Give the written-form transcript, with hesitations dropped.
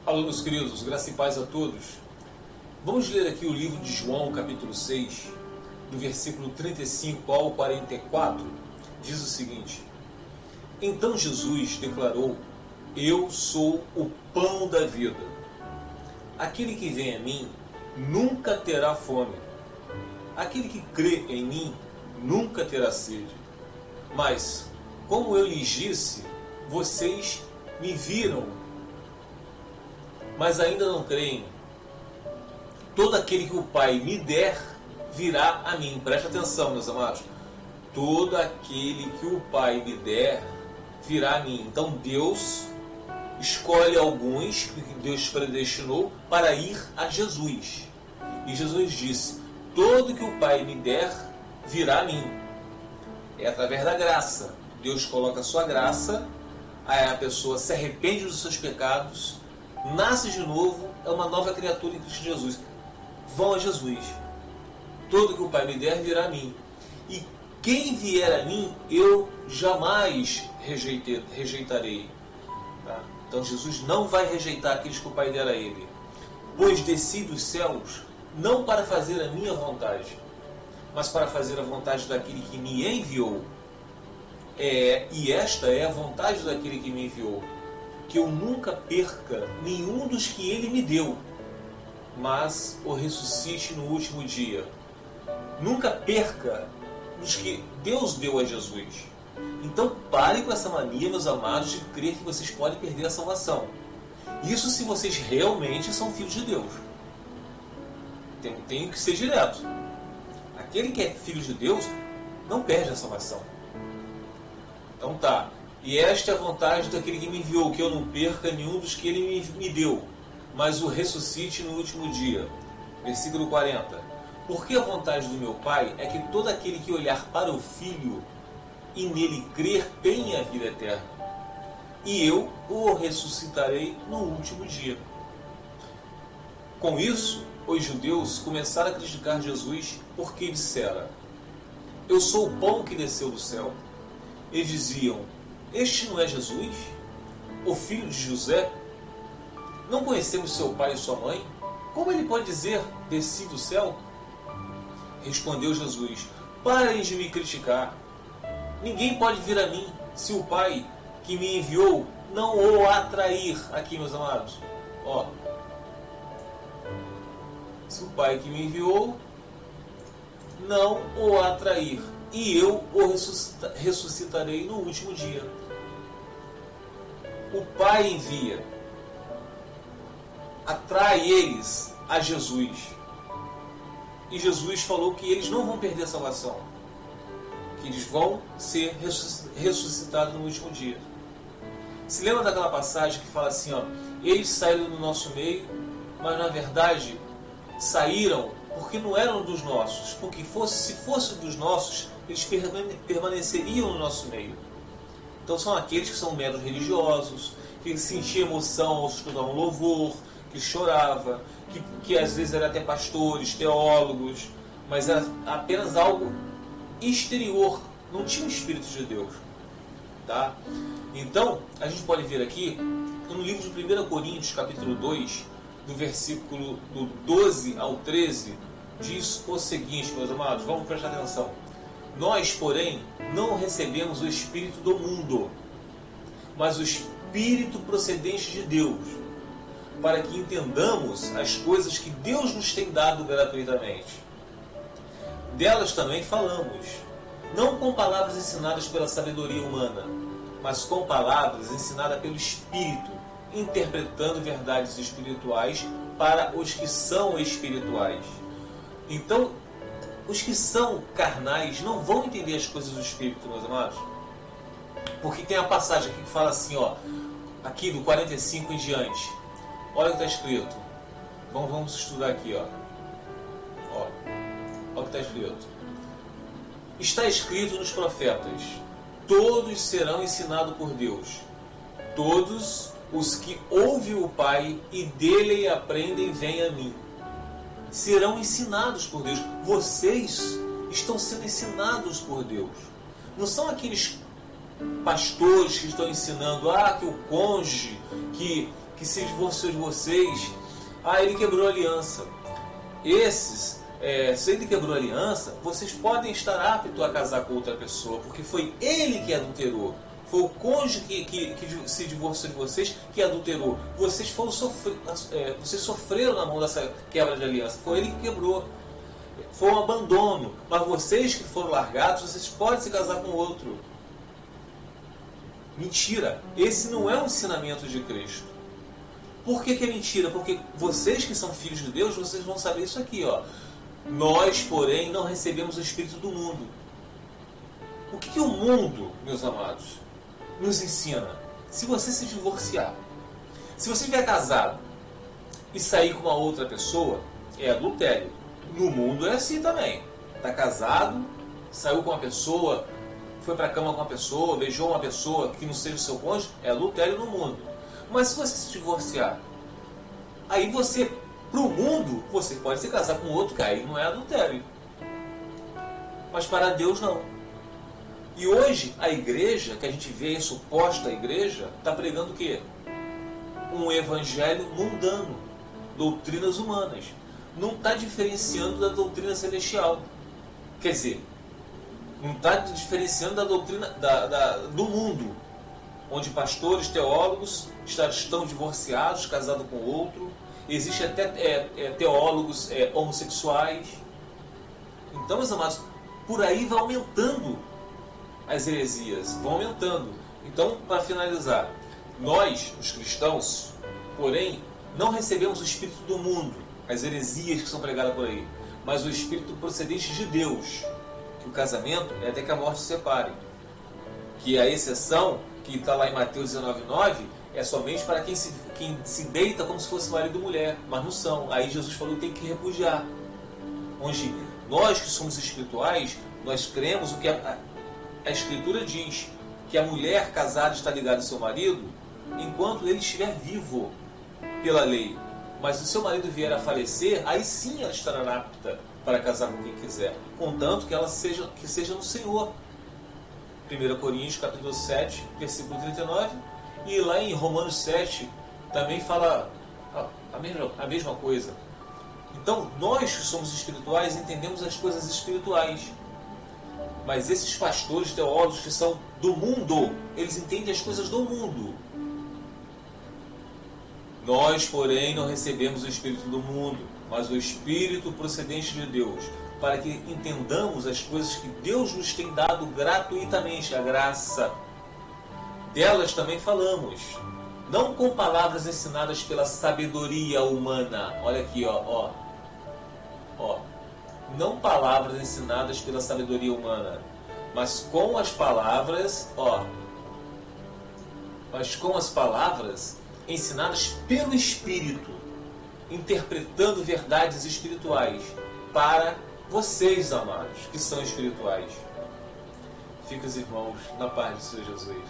Alô, meus queridos, graça e paz a todos. Vamos ler aqui o livro de João, capítulo 6, do versículo 35 ao 44. Diz o seguinte: Então Jesus declarou: Eu sou o pão da vida. Aquele que vem a mim nunca terá fome. Aquele que crê em mim nunca terá sede. Mas, como eu lhes disse, vocês me viram, mas ainda não creem. Todo aquele que o Pai me der virá a mim. Preste atenção, meus amados. Todo aquele que o Pai me der virá a mim. Então Deus escolhe alguns que Deus predestinou para ir a Jesus. E Jesus disse: todo que o Pai me der virá a mim. É através da graça. Deus coloca a sua graça, aí a pessoa se arrepende dos seus pecados, nasce de novo, é uma nova criatura em Cristo Jesus. Vão a Jesus. Todo que o Pai me der virá a mim. E quem vier a mim, eu jamais rejeitarei. Tá? Então Jesus não vai rejeitar aqueles que o Pai der a ele. Pois desci dos céus, não para fazer a minha vontade, mas para fazer a vontade daquele que me enviou. E esta é a vontade daquele que me enviou, que eu nunca perca nenhum dos que ele me deu, mas o ressuscite no último dia. Nunca perca os que Deus deu a Jesus. Então parem com essa mania, meus amados, de crer que vocês podem perder a salvação. Isso se vocês realmente são filhos de Deus. Tem que ser direto. Aquele que é filho de Deus não perde a salvação. Então tá. E esta é a vontade daquele que me enviou, que eu não perca nenhum dos que ele me deu, mas o ressuscite no último dia. Versículo 40. Porque a vontade do meu Pai é que todo aquele que olhar para o Filho e nele crer tenha a vida eterna. E eu o ressuscitarei no último dia. Com isso, os judeus começaram a criticar Jesus porque dissera: Eu sou o pão que desceu do céu. Eles diziam: Este não é Jesus, o filho de José? Não conhecemos seu pai e sua mãe? Como ele pode dizer, desci do céu? Respondeu Jesus: Parem de me criticar. Ninguém pode vir a mim se o Pai que me enviou não o atrair. Aqui, meus amados. Ó. Se o Pai que me enviou não o atrair, e eu o ressuscitarei no último dia. O Pai envia, atrai eles a Jesus. E Jesus falou que eles não vão perder a salvação, que eles vão ser ressuscitados no último dia. Se lembra daquela passagem que fala assim, ó, eles saíram do nosso meio, mas na verdade saíram porque não eram dos nossos, porque se fosse dos nossos, eles permaneceriam no nosso meio. Então são aqueles que são meros religiosos, que sentiam emoção ao escutar um louvor, que chorava, que às vezes eram até pastores, teólogos, mas era apenas algo exterior, não tinha o Espírito de Deus. Tá? Então, a gente pode ver aqui, no livro de 1 Coríntios, capítulo 2, do versículo do 12 ao 13, diz o seguinte, meus amados, vamos prestar atenção. Nós, porém, não recebemos o Espírito do mundo, mas o Espírito procedente de Deus, para que entendamos as coisas que Deus nos tem dado gratuitamente. Delas também falamos, não com palavras ensinadas pela sabedoria humana, mas com palavras ensinadas pelo Espírito, interpretando verdades espirituais para os que são espirituais. Então, os que são carnais não vão entender as coisas do Espírito, meus amados. Porque tem a passagem aqui que fala assim, ó, aqui do 45 em diante. Olha o que está escrito. Vamos estudar aqui, ó. Olha o que está escrito. Está escrito nos profetas: todos serão ensinados por Deus. Todos os que ouvem o Pai e dele aprendem, vêm a mim. Serão ensinados por Deus. Vocês estão sendo ensinados por Deus. Não são aqueles pastores que estão ensinando que o cônjuge, que que se divorciou de vocês, ele quebrou a aliança. Se ele quebrou a aliança, vocês podem estar aptos a casar com outra pessoa, porque foi ele que adulterou. Foi o cônjuge que se divorciou de vocês que adulterou. Vocês sofreram na mão dessa quebra de aliança. Foi ele que quebrou. Foi um abandono. Mas vocês que foram largados, vocês podem se casar com outro. Mentira. Esse não é o ensinamento de Cristo. Por que é mentira? Porque vocês que são filhos de Deus, vocês vão saber isso aqui, ó. Nós, porém, não recebemos o Espírito do mundo. O que o mundo, meus amados, nos ensina? Se você se divorciar, se você estiver casado e sair com uma outra pessoa, é adultério. No mundo é assim também. Está casado, saiu com uma pessoa, foi para a cama com uma pessoa, beijou uma pessoa que não seja o seu cônjuge, é adultério no mundo. Mas se você se divorciar, aí você, para o mundo, você pode se casar com outro, que aí não é adultério. Mas para Deus não. E hoje a igreja, que a gente vê a suposta igreja, está pregando o quê? Um evangelho mundano, doutrinas humanas. Não está diferenciando da doutrina celestial. Quer dizer, não está diferenciando da doutrina do mundo, onde pastores, teólogos estão divorciados, casados com outro. Existem até teólogos homossexuais. Então, meus amados, por aí vai aumentando as heresias, vão aumentando. Então, para finalizar, nós, os cristãos, porém, não recebemos o Espírito do mundo, as heresias que são pregadas por aí, mas o Espírito procedente de Deus, que o casamento é até que a morte se separe. Que a exceção, que está lá em Mateus 19,9, é somente para quem se deita como se fosse marido e mulher, mas não são. Aí Jesus falou que tem que repudiar. Onde nós que somos espirituais, nós cremos o que a Escritura diz, que a mulher casada está ligada ao seu marido enquanto ele estiver vivo pela lei. Mas se o seu marido vier a falecer, aí sim ela estará apta para casar com quem quiser, contanto que ela seja no Senhor. 1 Coríntios capítulo 7, versículo 39, e lá em Romanos 7 também fala a mesma coisa. Então, nós que somos espirituais entendemos as coisas espirituais. Mas esses pastores, teólogos que são do mundo, eles entendem as coisas do mundo. Nós, porém, não recebemos o Espírito do mundo, mas o Espírito procedente de Deus, para que entendamos as coisas que Deus nos tem dado gratuitamente, a graça. Delas também falamos, não com palavras ensinadas pela sabedoria humana. Olha aqui, ó. Não palavras ensinadas pela sabedoria humana, mas com as palavras, ensinadas pelo Espírito, interpretando verdades espirituais para vocês, amados, que são espirituais. Fica os irmãos na paz do Senhor Jesus.